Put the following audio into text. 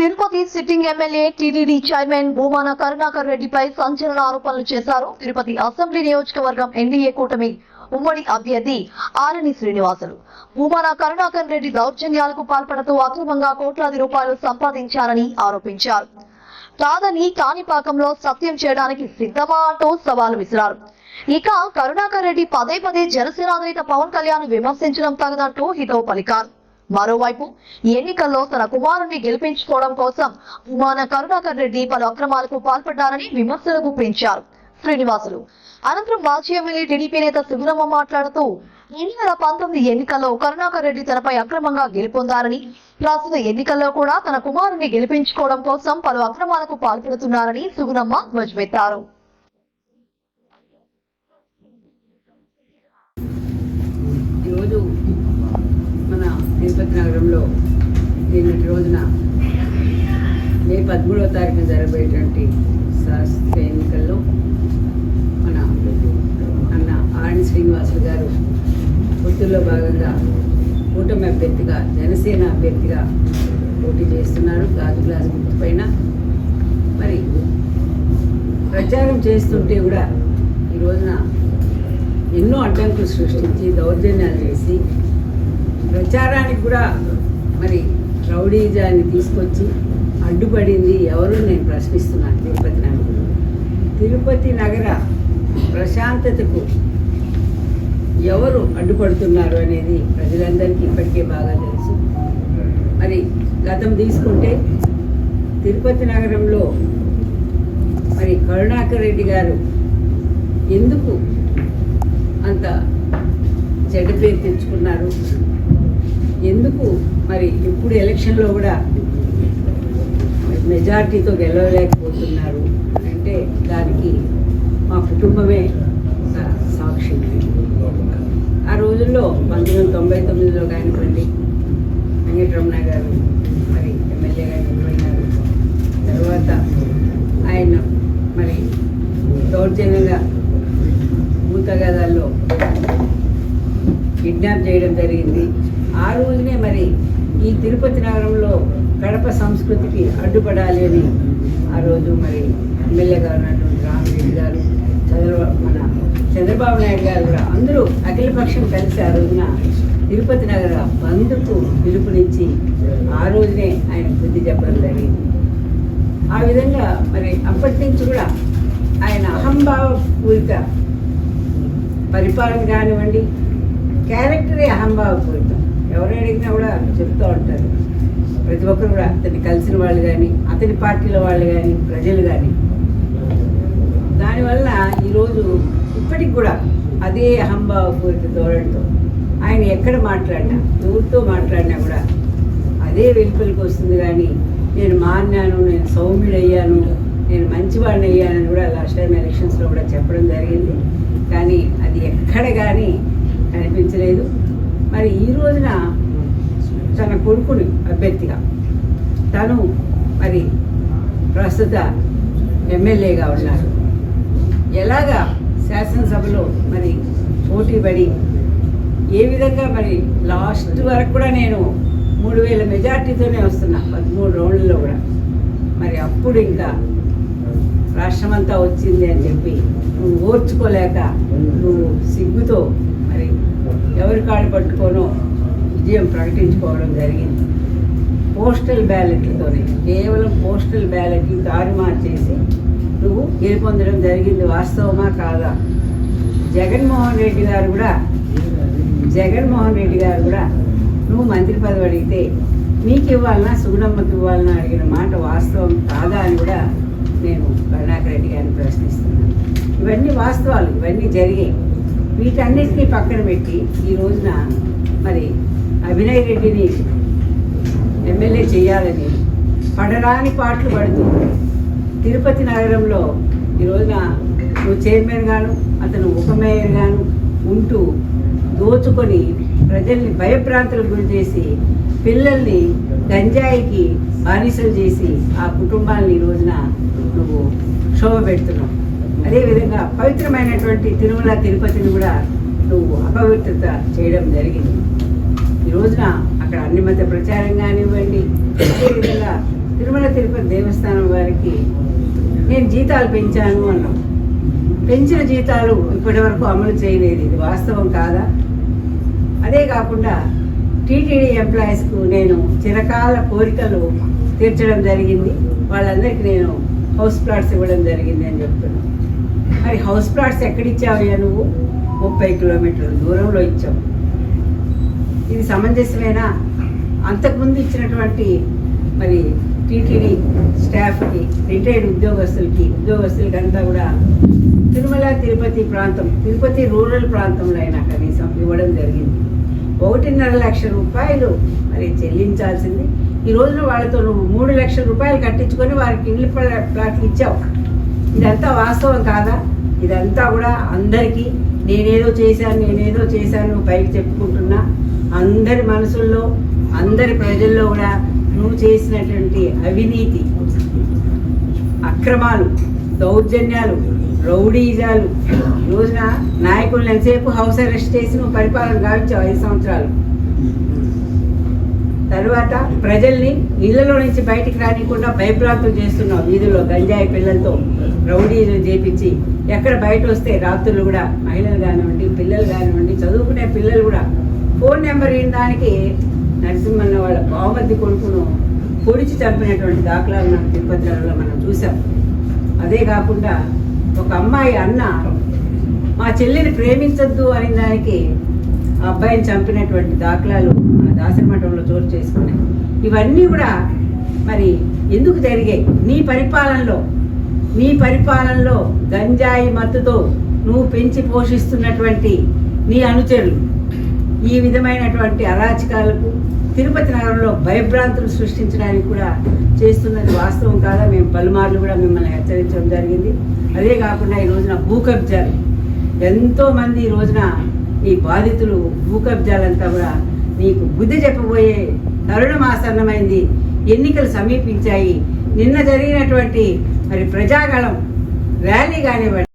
Tirupati sitting MLA TTD chairman Bhumana Karunakar రెడ్డిపై సంచలన ఆరోపణలు చేశారు. తిరుపతి అసెంబ్లీ నియోజకవర్గం ఎన్డీఏ కూటమి ఉమ్మడి అభ్యర్థి ఆరణి శ్రీనివాసులు భూమాన కరుణాకర్ రెడ్డి దౌర్జన్యాలకు పాల్పడుతూ అక్రమంగా కోట్లాది రూపాయలు సంపాదించారని ఆరోపించారు. కాదని కాణిపాకంలో సత్యం చేయడానికి సిద్ధమా అంటూ సవాలు విసిరారు. ఇక కరుణాకర్ రెడ్డి పదే పదే జనసేన అధినేత పవన్ కళ్యాణ్ విమర్శించడం తగదంటూ హితవు పలికారు. మరోవైపు ఎన్నికల్లో తన కుమారుణ్ణి గెలిపించుకోవడం కోసం భూమాన కరుణాకర్ రెడ్డి పలు అక్రమాలకు పాల్పడ్డారని విమర్శలు గుప్పించారు శ్రీనివాసులు. అనంతరం మాజీ ఎమ్మెల్యే టీడీపీ నేత సుగుణమ్మ మాట్లాడుతూ 2019 ఎన్నికల్లో కరుణాకర్ రెడ్డి తనపై అక్రమంగా గెలుపొందారని, ప్రస్తుత ఎన్నికల్లో కూడా తన కుమారుణ్ణి గెలిపించుకోవడం కోసం పలు అక్రమాలకు పాల్పడుతున్నారని సుగుణమ్మ ధ్వజమెత్తారు. తిరుపతి నగరంలో నిన్నటి రోజున మే 13వ తారీఖున జరగబోయేటువంటి శాసన ఎన్నికల్లో మన అన్న ఆరణి శ్రీనివాసులు గారు పొత్తుల్లో భాగంగా కూటమి అభ్యర్థిగా జనసేన అభ్యర్థిగా పోటీ చేస్తున్నారు. గాజు గ్లాస్ గుర్తు పైన మరి ప్రచారం చేస్తుంటే కూడా ఈ రోజున ఎన్నో అడ్డంకులు సృష్టించి దౌర్జన్యాలు చేసి ప్రచారానికి కూడా మరి రౌడీజాన్ని తీసుకొచ్చి అడ్డుపడింది ఎవరు నేను ప్రశ్నిస్తున్నాను. తిరుపతి నగర ప్రశాంతతకు ఎవరు అడ్డుపడుతున్నారు అనేది ప్రజలందరికీ ఇప్పటికే బాగా తెలుసు. మరి గతం తీసుకుంటే తిరుపతి నగరంలో మరి కరుణాకర్ రెడ్డి గారు ఎందుకు అంత చెడ్డ పేరు తెచ్చుకున్నారు, ఎందుకు మరి ఇప్పుడు ఎలక్షన్లో కూడా మెజార్టీతో గెలవలేకపోతున్నారు అంటే దానికి మా కుటుంబమే సాక్షి. ఆ రోజుల్లో 1999లో కానివ్వండి వెంకటరమణ గారు మరి ఎమ్మెల్యేగా నిలబడినారు. తర్వాత ఆయన మరి దౌర్జన్యంగా భూతగాదాల్లో కిడ్నాప్ చేయడం జరిగింది. ఆ రోజునే మరి ఈ తిరుపతి నగరంలో కడప సంస్కృతికి అడ్డుపడాలి అని ఆ రోజు మరి ఎమ్మెల్యేగా ఉన్నటువంటి రామిరెడ్డి గారు, మన చంద్రబాబు నాయుడు గారు కూడా అందరూ అఖిలపక్షం కలిసి ఆ రోజున తిరుపతి నగర బంద్కు పిలుపునిచ్చి ఆ రోజునే ఆయన బుద్ధి చెప్పడం జరిగింది. ఆ విధంగా మరి అప్పటి నుంచి కూడా ఆయన అహంభావపూరిత పరిపాలన కానివ్వండి, క్యారెక్టరే అహంభావపూరితం. ఎవరు అడిగినా కూడా చెప్తూ ఉంటారు. ప్రతి ఒక్కరు కూడా అతన్ని కలిసిన వాళ్ళు కానీ, అతని పార్టీల వాళ్ళు కానీ, ప్రజలు కానీ. దానివల్ల ఈరోజు ఇప్పటికి కూడా అదే అహంభావపూరిత ధోరణితో ఆయన ఎక్కడ మాట్లాడినా, ఎవరితో మాట్లాడినా కూడా అదే వెలుపలికి వస్తుంది. కానీ నేను మారినాను, నేను సౌమ్యుడయ్యాను, నేను మంచివాడిని అయ్యానని కూడా లాస్ట్ టైం ఎలక్షన్స్లో కూడా చెప్పడం జరిగింది. కానీ అది ఎక్కడ కానీ కనిపించలేదు. మరి ఈ రోజున తన కొడుకుని అభ్యర్థిగా తను మరి ప్రస్తుత ఎమ్మెల్యేగా ఉన్నారు. ఎలాగా శాసనసభలో మరి పోటీ పడి ఏ విధంగా మరి లాస్ట్ వరకు కూడా నేను 3000 మెజార్టీతోనే వస్తున్నా 13 రౌండ్లలో కూడా. మరి అప్పుడు ఇంకా రాష్ట్రమంతా వచ్చింది అని చెప్పి నువ్వు ఓర్చుకోలేక నువ్వు సిగ్గుతో మరి ఎవరి కాళ్ళు పట్టుకోనో విజయం ప్రకటించుకోవడం జరిగింది. పోస్టల్ బ్యాలెట్లతోనే, కేవలం పోస్టల్ బ్యాలెట్లు తారుమారు చేసి నువ్వు గెలుపొందడం జరిగింది. వాస్తవమా కాదా? జగన్మోహన్ రెడ్డి గారు కూడా నువ్వు మంత్రి పదవి అడిగితే నీకు ఇవ్వాలన్నా సుగుణమ్మకి ఇవ్వాలన్నా అడిగిన మాట వాస్తవం కాదా అని కూడా నేను కరుణాకర్ రెడ్డి గారిని ప్రశ్నిస్తున్నాను. ఇవన్నీ వాస్తవాలు, ఇవన్నీ జరిగాయి. వీటన్నిటినీ పక్కన పెట్టి ఈ రోజున మరి అభినయ్ రెడ్డిని ఎమ్మెల్యే చేయాలని పడరాని పాటలు పడుతూ తిరుపతి నగరంలో ఈ రోజున నువ్వు చైర్మన్ గాను, అతను ఉప మేయర్ గాను ఉంటూ దోచుకొని ప్రజల్ని భయభ్రాంతులకు గురి చేసి పిల్లల్ని గంజాయికి బానిసలు చేసి ఆ కుటుంబాన్ని ఈ రోజున నువ్వు క్షోభ పెడుతున్నావు. అదేవిధంగా పవిత్రమైనటువంటి తిరుమల తిరుపతిని కూడా నువ్వు అపవిత్రత చేయడం జరిగింది. ఈ రోజున అక్కడ అన్ని మధ్య ప్రచారం కానివ్వండి, అదేవిధంగా తిరుమల తిరుపతి దేవస్థానం వారికి నేను జీతాలు పెంచాను అన్నాం. పెంచిన జీతాలు ఇప్పటి వరకు అమలు చేయలేదు. ఇది వాస్తవం కాదా? అదే కాకుండా టీటీడీ ఎంప్లాయీస్కు నేను చిరకాల కోరికలు తీర్చడం జరిగింది. వాళ్ళందరికీ నేను హౌస్ ప్లాట్స్ ఇవ్వడం జరిగింది అని చెప్తున్నాను. మరి హౌస్ ప్లాట్స్ ఎక్కడిచ్చావయ్యా నువ్వు? 30 కిలోమీటర్ల దూరంలో ఇచ్చావు. ఇది సమంజసమేనా? అంతకుముందు ఇచ్చినటువంటి మరి టీటీడీ స్టాఫ్కి, రిటైర్డ్ ఉద్యోగస్తులకి అంతా కూడా తిరుమల తిరుపతి ప్రాంతం, తిరుపతి రూరల్ ప్రాంతంలో అయినా కనీసం ఇవ్వడం జరిగింది. 1.5 లక్షల రూపాయలు మరి చెల్లించాల్సింది. ఈ రోజున వాళ్ళతో నువ్వు 3 లక్షల రూపాయలు కట్టించుకొని వారికి ఇల్లు ప్లాట్లు ఇచ్చావు. ఇదంతా వాస్తవం కాదా? ఇదంతా కూడా అందరికీ నేనేదో చేశాను పైకి చెప్పుకుంటున్నా. అందరి మనసుల్లో, అందరి ప్రజల్లో కూడా నువ్వు చేసినటువంటి అవినీతి, అక్రమాలు, దౌర్జన్యాలు, రౌడీజాలు, రోజున నాయకులను ఎంతసేపు హౌస్ అరెస్ట్ చేసి నువ్వు పరిపాలన గావించావు 5 సంవత్సరాలు. తర్వాత ప్రజల్ని ఇళ్లలో నుంచి బయటికి రానికుండా భయభ్రాంతులు చేస్తున్నావు. వీధుల్లో గంజాయి పిల్లలతో రౌడీలు చేపించి ఎక్కడ బయట వస్తే రాత్రులు కూడా మహిళలు కానివ్వండి, పిల్లలు కానివ్వండి, చదువుకునే పిల్లలు కూడా ఫోన్ నెంబర్ ఇన్ దానికి నరసింహన్న వాళ్ళ బావమద్ది కొడుకును పొడిచి చంపినటువంటి దాఖలాలు నాకు తిరుపతిలో మనం చూసాం. అదే కాకుండా ఒక అమ్మాయి అన్న మా చెల్లిని ప్రేమించొద్దు అనే దానికి ఆ అబ్బాయిని చంపినటువంటి దాఖలాలు మన దాసరిమఠంలో చోటు చేసుకున్నాయి. ఇవన్నీ కూడా మరి ఎందుకు జరిగాయి? నీ పరిపాలనలో గంజాయి మత్తుతో నువ్వు పెంచి పోషిస్తున్నటువంటి నీ అనుచరులు ఈ విధమైనటువంటి అరాచకాలకు, తిరుపతి నగరంలో భయభ్రాంతులు సృష్టించడానికి కూడా చేస్తున్నది వాస్తవం కాదా? మేము పలుమార్లు కూడా మిమ్మల్ని హెచ్చరించడం జరిగింది. అదే కాకుండా ఈ రోజున భూ కబ్జాలు, ఎంతోమంది ఈ రోజున ఈ బాధితులు భూ కబ్జాలంతా కూడా నీకు బుద్ధి చెప్పబోయే తరుణం ఆసన్నమైంది. ఎన్నికలు సమీపించాయి. నిన్న జరిగినటువంటి మరి ప్రజాగళం ర్యాలీ కానివ్వండి,